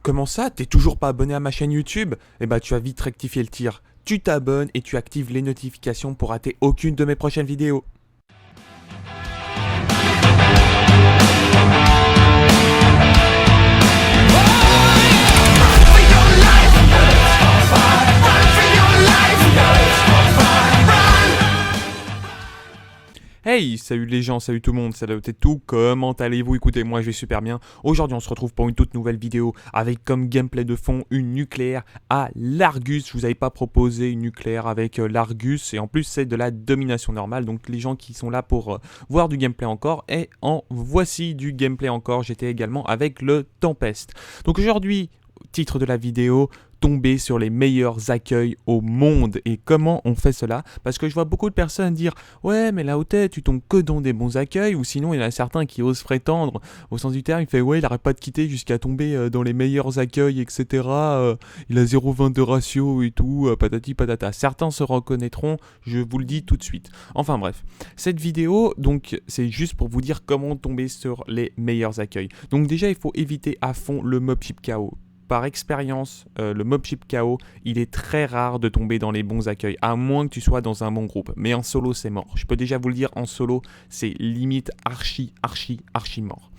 Comment ça? T'es toujours pas abonné à ma chaîne YouTube? Eh bah tu vas vite rectifier le tir. Tu t'abonnes et tu actives les notifications pour rater aucune de mes prochaines vidéos. Hey, salut les gens, salut tout le monde, salut tout, comment allez-vous? Écoutez, moi je vais super bien. Aujourd'hui on se retrouve pour une toute nouvelle vidéo avec comme gameplay de fond une nucléaire à l'Argus. Je vous avais pas proposé une nucléaire avec l'Argus et en plus c'est de la domination normale. Donc les gens qui sont là pour voir du gameplay encore, et en voici du gameplay encore. J'étais également avec le Tempest. Donc aujourd'hui, titre de la vidéo, tomber sur les meilleurs accueils au monde. Et comment on fait cela? Parce que je vois beaucoup de personnes dire ouais mais là où t'es tu tombes que dans des bons accueils, ou sinon il y en a certains qui osent prétendre au sens du terme, il fait ouais il arrête pas de quitter jusqu'à tomber dans les meilleurs accueils etc, il a 0,22 ratio et tout, patati patata. Certains se reconnaîtront, je vous le dis tout de suite. Enfin bref, cette vidéo donc c'est juste pour vous dire comment tomber sur les meilleurs accueils. Donc déjà il faut éviter à fond le mobship KO. Par expérience, le mobship KO, il est très rare de tomber dans les bons accueils, à moins que tu sois dans un bon groupe. Mais en solo, c'est mort. Je peux déjà vous le dire, en solo, c'est limite archi mort.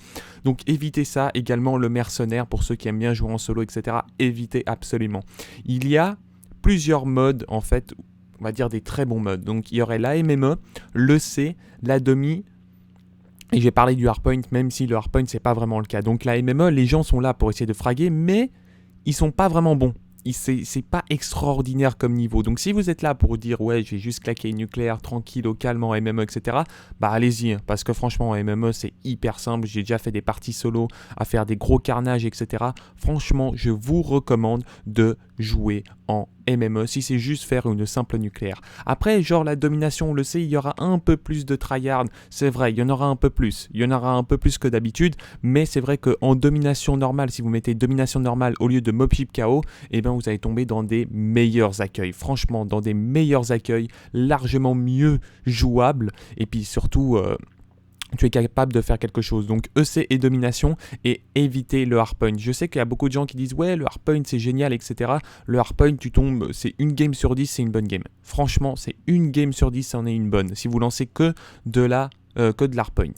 Donc évitez ça. Également le mercenaire, pour ceux qui aiment bien jouer en solo, etc. Évitez absolument. Il y a plusieurs modes, en fait, on va dire des très bons modes. Donc il y aurait la MME, le C, la demi. Et j'ai parlé du hardpoint, même si le hardpoint c'est pas vraiment le cas. Donc la MME, les gens sont là pour essayer de fraguer, mais ils sont pas vraiment bons. C'est pas extraordinaire comme niveau. Donc si vous êtes là pour dire ouais je vais juste claquer une nucléaire tranquille au calme en MME etc, bah allez-y, parce que franchement en MME c'est hyper simple. J'ai déjà fait des parties solo à faire des gros carnages etc. Franchement je vous recommande de jouer en MME si c'est juste faire une simple nucléaire. Après genre la domination on le sait, il y aura un peu plus de tryhard, c'est vrai, il y en aura un peu plus, que d'habitude, mais c'est vrai qu'en domination normale, si vous mettez domination normale au lieu de mobship KO, et ben vous allez tomber dans des meilleurs accueils, franchement dans des meilleurs accueils, largement mieux jouables, et puis surtout tu es capable de faire quelque chose. Donc EC et domination, et éviter le hardpoint. Je sais qu'il y a beaucoup de gens qui disent ouais le hardpoint c'est génial etc. Le hardpoint tu tombes, c'est une game sur 10, c'est une bonne game. Franchement c'est une game sur 10, c'en est une bonne. Si vous lancez que de l'hardpoint.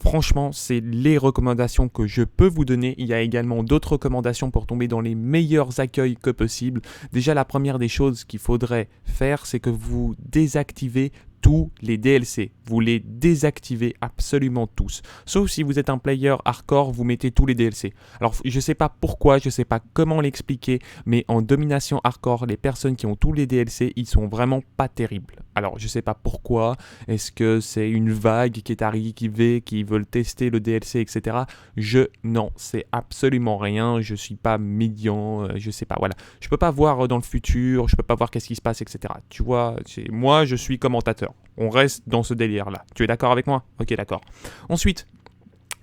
Franchement, c'est les recommandations que je peux vous donner. Il y a également d'autres recommandations pour tomber dans les meilleurs accueils que possible. Déjà, la première des choses qu'il faudrait faire, c'est que vous désactivez tous les DLC. Vous les désactivez absolument tous. Sauf si vous êtes un player hardcore, vous mettez tous les DLC. Alors, je sais pas pourquoi, je sais pas comment l'expliquer, mais en domination hardcore, les personnes qui ont tous les DLC, ils sont vraiment pas terribles. Alors, je sais pas pourquoi. Est-ce que c'est une vague qui est arrivée, qui veulent tester le DLC, etc. Je n'en sais absolument rien. Je suis pas médian, je sais pas. Voilà. Je peux pas voir dans le futur, je peux pas voir qu'est-ce qui se passe, etc. Tu vois, moi, je suis commentateur. On reste dans ce délire-là. Tu es d'accord avec moi? Ok, d'accord. Ensuite,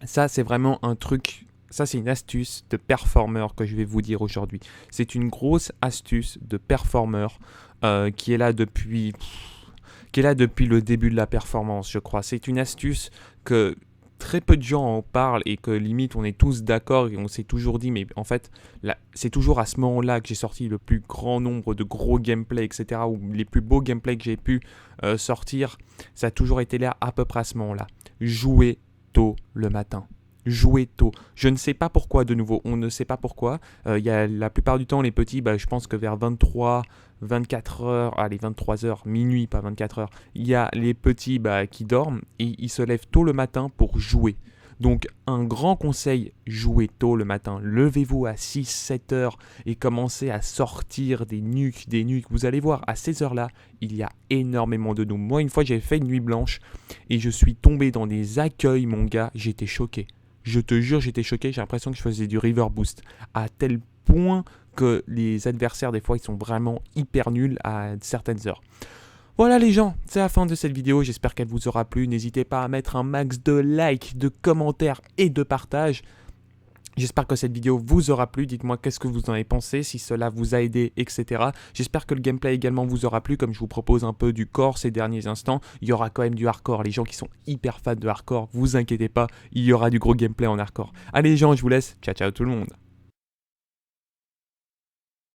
ça, c'est vraiment un truc... Ça, c'est une astuce de performeur que je vais vous dire aujourd'hui. C'est une grosse astuce de performeur qui est là depuis le début de la performance, je crois. C'est une astuce que très peu de gens en parlent et que limite on est tous d'accord et on s'est toujours dit, mais en fait là, c'est toujours à ce moment-là que j'ai sorti le plus grand nombre de gros gameplays etc, ou les plus beaux gameplays que j'ai pu sortir. Ça a toujours été là à peu près à ce moment-là. Jouez tôt le matin. Jouer tôt. Je ne sais pas pourquoi, de nouveau, on ne sait pas pourquoi. Y a la plupart du temps, les petits, je pense que vers 23, 24 heures, allez 23 heures, minuit, pas 24 heures, il y a les petits qui dorment et ils se lèvent tôt le matin pour jouer. Donc un grand conseil, jouez tôt le matin. Levez-vous à 6-7 heures et commencez à sortir des nuques. Vous allez voir, à ces heures-là, il y a énormément de noobs. Moi, une fois, j'ai fait une nuit blanche et je suis tombé dans des accueils, mon gars, j'étais choqué. Je te jure, j'étais choqué, j'ai l'impression que je faisais du river boost. À tel point que les adversaires, des fois, ils sont vraiment hyper nuls à certaines heures. Voilà les gens, c'est la fin de cette vidéo, j'espère qu'elle vous aura plu. N'hésitez pas à mettre un max de likes, de commentaires et de partages. J'espère que cette vidéo vous aura plu, dites-moi qu'est-ce que vous en avez pensé, si cela vous a aidé, etc. J'espère que le gameplay également vous aura plu, comme je vous propose un peu du core ces derniers instants. Il y aura quand même du hardcore, les gens qui sont hyper fans de hardcore, vous inquiétez pas, il y aura du gros gameplay en hardcore. Allez les gens, je vous laisse, ciao ciao tout le monde.